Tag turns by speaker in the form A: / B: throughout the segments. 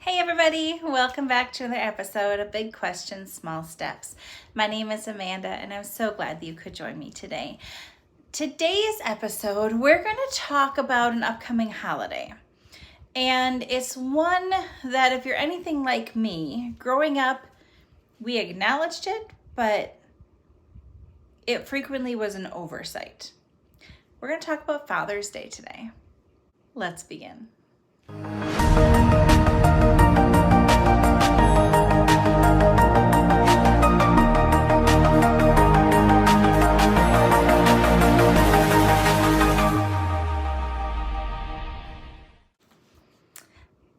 A: Hey everybody, welcome back to another episode of Big Questions, Small Steps. My name is Amanda and I'm so glad that you could join me today. Today's episode, we're going to talk about an upcoming holiday. And it's one that if you're anything like me, growing up, we acknowledged it, but it frequently was an oversight. We're going to talk about Father's Day today. Let's begin.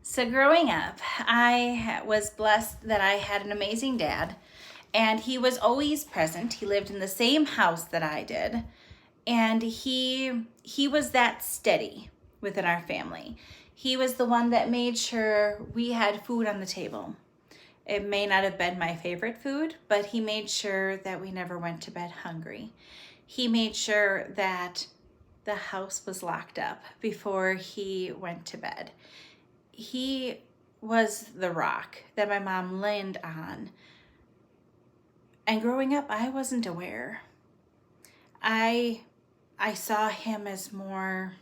A: So growing up, I was blessed that I had an amazing dad, and he was always present. He lived in the same house that I did, and he was that steady within our family. He was the one that made sure we had food on the table. It may not have been my favorite food, but he made sure that we never went to bed hungry. He made sure that the house was locked up before he went to bed. He was the rock that my mom leaned on. And growing up, I wasn't aware. I saw him as more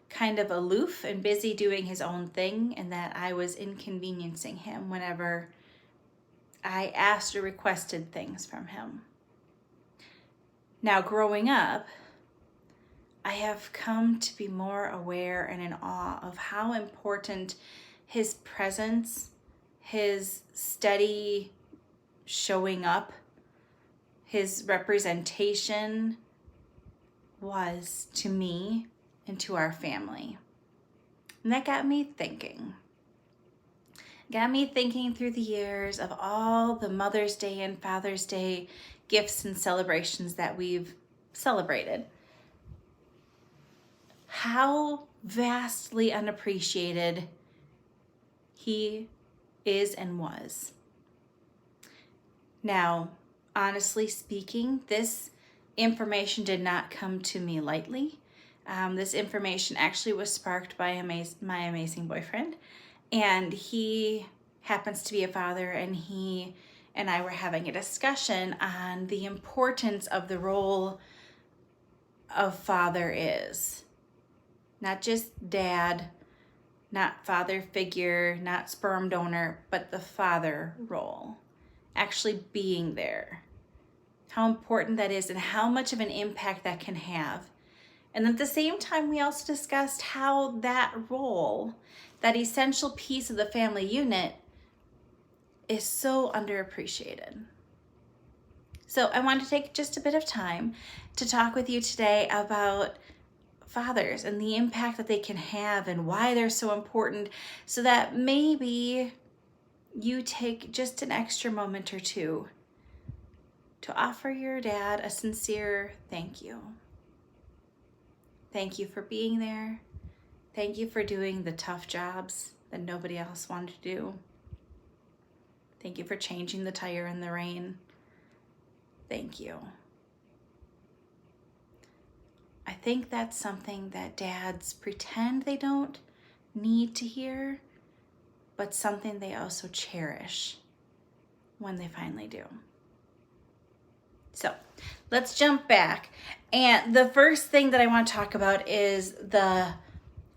A: kind of aloof and busy doing his own thing, and that I was inconveniencing him whenever I asked or requested things from him. Now, growing up, I have come to be more aware and in awe of how important his presence, his steady showing up, his representation was to me and to our family. And that got me thinking. Got me thinking through the years of all the Mother's Day and Father's Day gifts and celebrations that we've celebrated. How vastly unappreciated he is and was. Now, honestly speaking, this information did not come to me lightly. This information actually was sparked by my amazing boyfriend, and he happens to be a father, and he and I were having a discussion on the importance of the role of father is. Not just dad, not father figure, not sperm donor, but the father role. Actually being there. How important that is and how much of an impact that can have. And at the same time, we also discussed how that role, that essential piece of the family unit, is so underappreciated. So I want to take just a bit of time to talk with you today about fathers and the impact that they can have and why they're so important, so that maybe you take just an extra moment or two to offer your dad a sincere thank you. Thank you for being there. Thank you for doing the tough jobs that nobody else wanted to do. Thank you for changing the tire in the rain. Thank you. I think that's something that dads pretend they don't need to hear, but something they also cherish when they finally do. So let's jump back. And the first thing that I want to talk about is the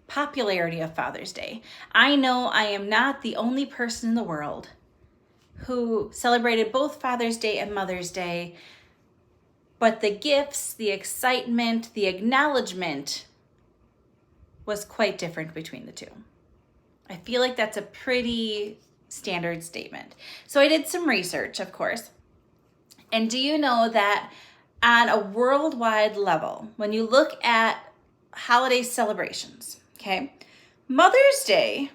A: popularity of Father's Day. I know I am not the only person in the world who celebrated both Father's Day and Mother's Day, but the gifts, the excitement, the acknowledgement was quite different between the two. I feel like that's a pretty standard statement. So I did some research, of course. And do you know that on a worldwide level, when you look at holiday celebrations, okay, Mother's Day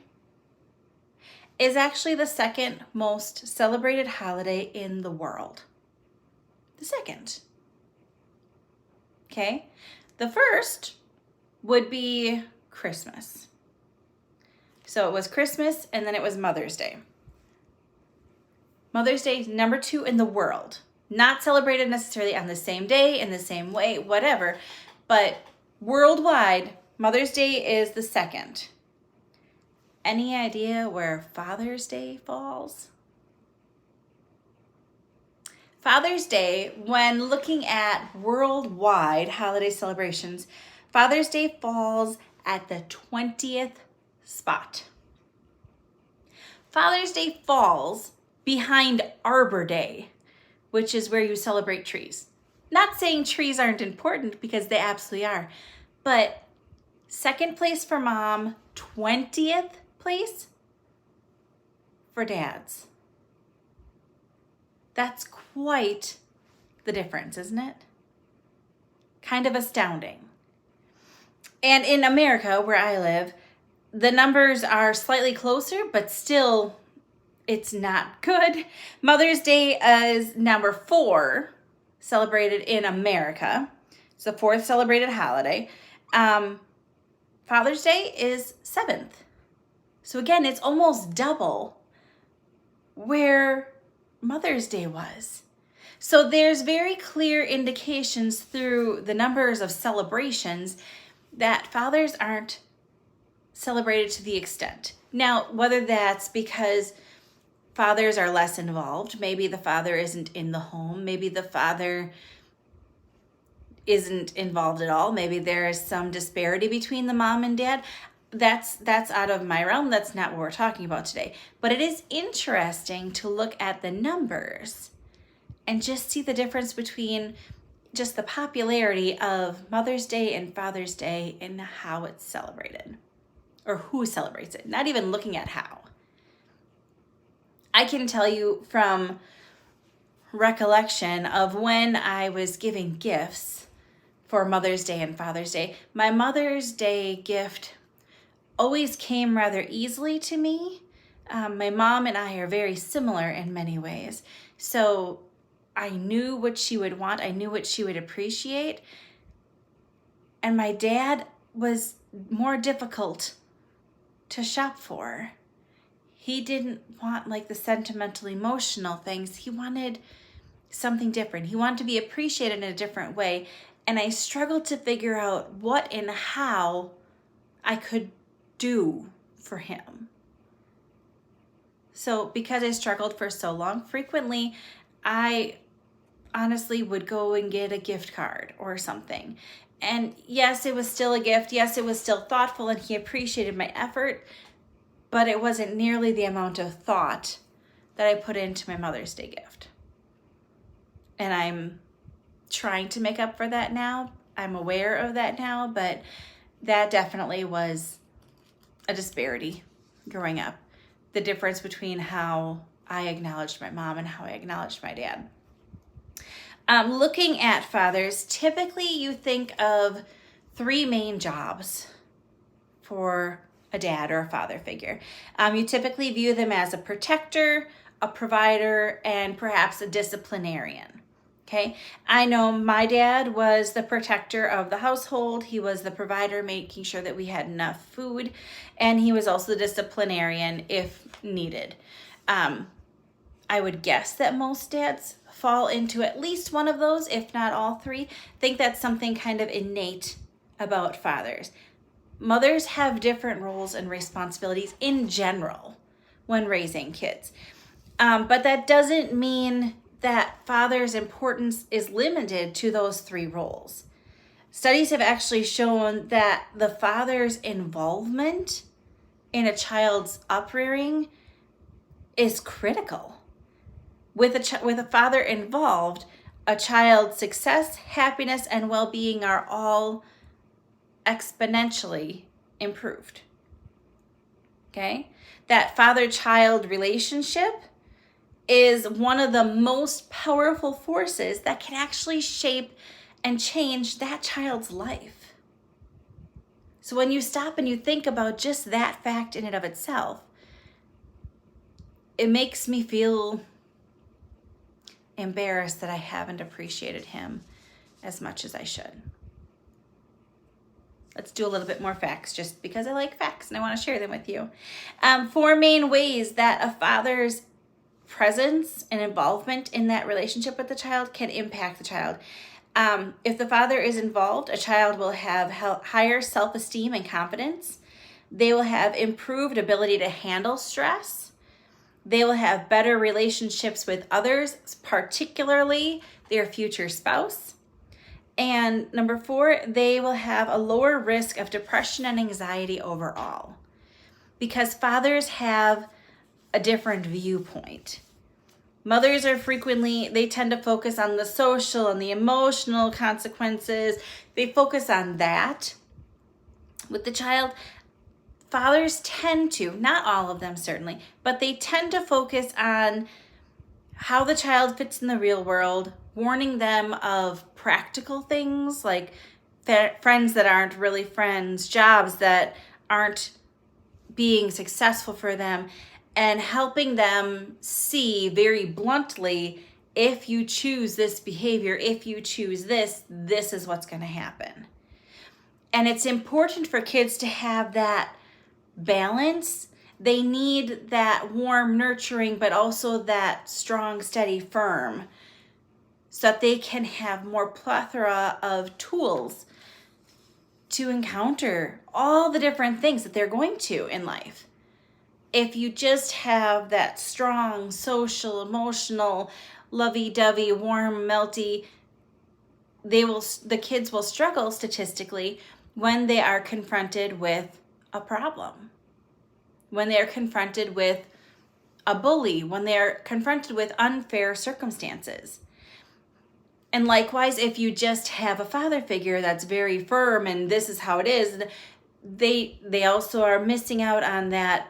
A: is actually the second most celebrated holiday in the world. The second. Okay, the first would be Christmas. So it was Christmas and then it was Mother's Day. Mother's Day is number 2 in the world. Not celebrated necessarily on the same day, in the same way, whatever. But worldwide, Mother's Day is the second. Any idea where Father's Day falls? Father's Day, when looking at worldwide holiday celebrations, Father's Day falls at the 20th spot. Father's Day falls behind Arbor Day, which is where you celebrate trees. Not saying trees aren't important, because they absolutely are, but second place for mom, 20th place for dads. That's quite the difference, isn't it? Kind of astounding. And in America, where I live, the numbers are slightly closer, but still, it's not good. Mother's Day is number 4 celebrated in America. It's the 4th celebrated holiday. Father's Day is 7th. So again, it's almost double where Mother's Day was. So there's very clear indications through the numbers of celebrations that fathers aren't celebrated to the extent. Now, whether that's because fathers are less involved, maybe the father isn't in the home, maybe the father isn't involved at all, maybe there is some disparity between the mom and dad. That's out of my realm. That's not what we're talking about today. But it is interesting to look at the numbers and just see the difference between just the popularity of Mother's Day and Father's Day and how it's celebrated, or who celebrates it, not even looking at how. I can tell you from recollection of when I was giving gifts for Mother's Day and Father's Day, my Mother's Day gift always came rather easily to me. My mom and I are very similar in many ways. So I knew what she would want. I knew what she would appreciate. And my dad was more difficult to shop for. He didn't want like the sentimental, emotional things. He wanted something different. He wanted to be appreciated in a different way. And I struggled to figure out what and how I could do for him. So because I struggled for so long, frequently I honestly would go and get a gift card or something. And yes, it was still a gift. Yes, it was still thoughtful, and he appreciated my effort, but it wasn't nearly the amount of thought that I put into my Mother's Day gift. And I'm trying to make up for that now. I'm aware of that now, but that definitely was a disparity growing up. The difference between how I acknowledged my mom and how I acknowledged my dad. Looking at fathers, typically you think of 3 main jobs for a dad or a father figure. You typically view them as a protector, a provider, and perhaps a disciplinarian. Okay, I know my dad was the protector of the household. He was the provider, making sure that we had enough food, and he was also the disciplinarian if needed. I would guess that most dads fall into at least one of those, if not all 3. I think that's something kind of innate about fathers. Mothers have different roles and responsibilities in general when raising kids. But that doesn't mean that father's importance is limited to those 3 roles. Studies have actually shown that the father's involvement in a child's uprearing is critical. With a father involved, a child's success, happiness, and well-being are all exponentially improved. Okay? That father-child relationship is one of the most powerful forces that can actually shape and change that child's life. So when you stop and you think about just that fact in and of itself, it makes me feel embarrassed that I haven't appreciated him as much as I should. Let's do a little bit more facts, just because I like facts and I want to share them with you. 4 main ways that a father's presence and involvement in that relationship with the child can impact the child. If the father is involved, a child will have higher self-esteem and confidence. They will have improved ability to handle stress. They will have better relationships with others, particularly their future spouse. And number 4, they will have a lower risk of depression and anxiety overall, because fathers have a different viewpoint. Mothers are frequently, they tend to focus on the social and the emotional consequences. They focus on that. With the child, fathers tend to, not all of them certainly, but they tend to focus on how the child fits in the real world, warning them of practical things like friends that aren't really friends, jobs that aren't being successful for them, and helping them see very bluntly, if you choose this behavior, if you choose this, this is what's going to happen. And it's important for kids to have that balance. They need that warm, nurturing, but also that strong, steady, firm, so that they can have more plethora of tools to encounter all the different things that they're going to in life. If you just have that strong, social, emotional, lovey-dovey, warm, melty, the kids will struggle statistically when they are confronted with a problem, when they are confronted with a bully, when they are confronted with unfair circumstances. And likewise, if you just have a father figure that's very firm and this is how it is, they also are missing out on that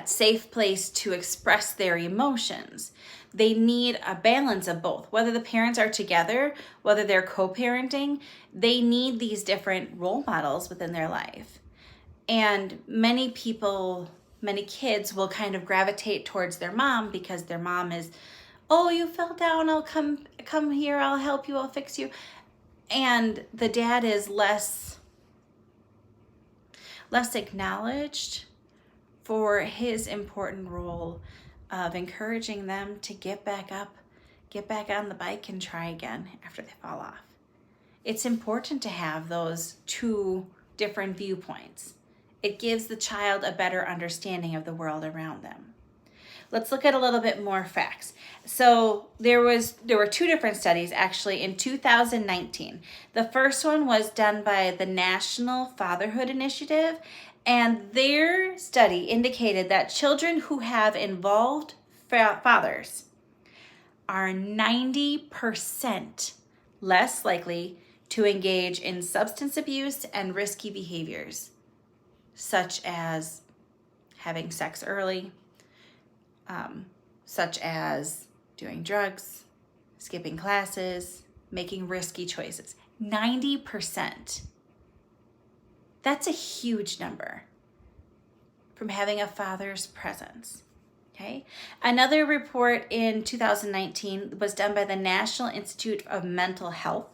A: safe place to express their emotions. They need a balance of both. Whether the parents are together, whether they're co-parenting, they need these different role models within their life. And many kids will kind of gravitate towards their mom because their mom is, oh, you fell down, I'll come here, I'll help you, I'll fix you. And the dad is less acknowledged for his important role of encouraging them to get back up, get back on the bike and try again after they fall off. It's important to have those two different viewpoints. It gives the child a better understanding of the world around them. Let's look at a little bit more facts. So there were 2 different studies actually in 2019. The first one was done by the National Fatherhood Initiative, and their study indicated that children who have involved fathers are 90% less likely to engage in substance abuse and risky behaviors, such as having sex early, such as doing drugs, skipping classes, making risky choices. 90%. That's a huge number from having a father's presence. Okay. Another report in 2019 was done by the National Institute of Mental Health,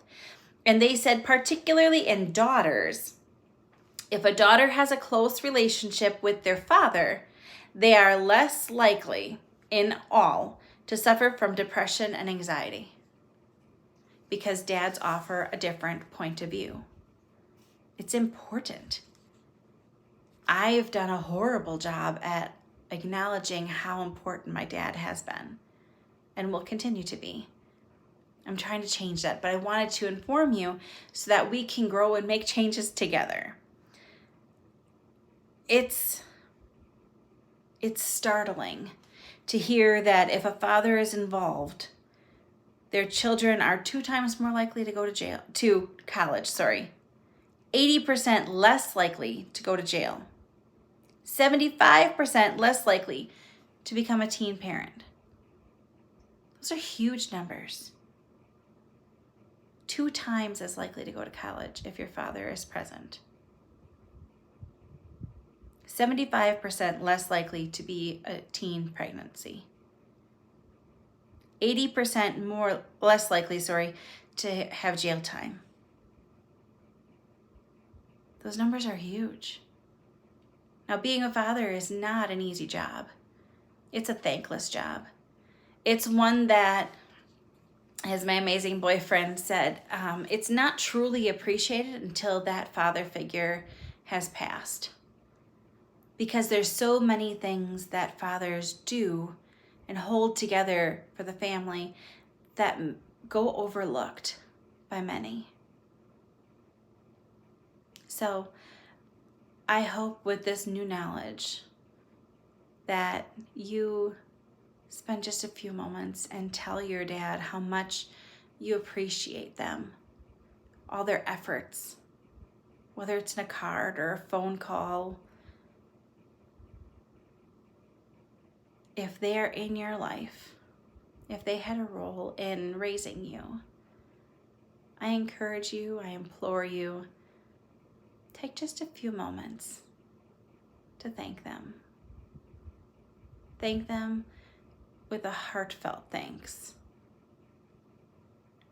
A: and they said particularly in daughters, if a daughter has a close relationship with their father, they are less likely in all to suffer from depression and anxiety because dads offer a different point of view. It's important. I've done a horrible job at acknowledging how important my dad has been and will continue to be. I'm trying to change that, but I wanted to inform you so that we can grow and make changes together. It's startling to hear that if a father is involved, their children are 2 times more likely to go to college, 80% less likely to go to jail, 75% less likely to become a teen parent. Those are huge numbers. 2 times as likely to go to college if your father is present. 75% less likely to be a teen pregnancy. 80% less likely, to have jail time. Those numbers are huge. Now, being a father is not an easy job. It's a thankless job. It's one that, as my amazing boyfriend said, it's not truly appreciated until that father figure has passed. because there's so many things that fathers do and hold together for the family that go overlooked by many. So I hope with this new knowledge that you spend just a few moments and tell your dad how much you appreciate them, all their efforts, whether it's in a card or a phone call. If they're in your life, if they had a role in raising you, I encourage you, I implore you, take just a few moments to thank them. Thank them with a heartfelt thanks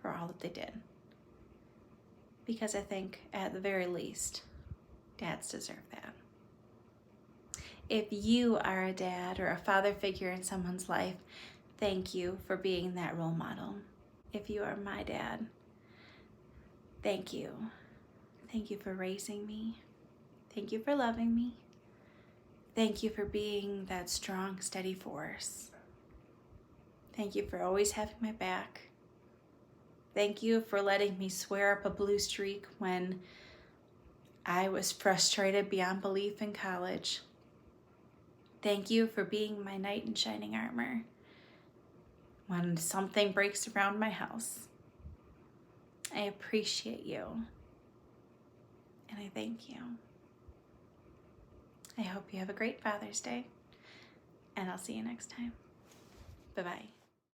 A: for all that they did. Because I think, at the very least, dads deserve that. If you are a dad or a father figure in someone's life, thank you for being that role model. If you are my dad, thank you. Thank you for raising me. Thank you for loving me. Thank you for being that strong, steady force. Thank you for always having my back. Thank you for letting me swear up a blue streak when I was frustrated beyond belief in college. Thank you for being my knight in shining armor when something breaks around my house. I appreciate you, and I thank you. I hope you have a great Father's Day, and I'll see you next time. Bye-bye.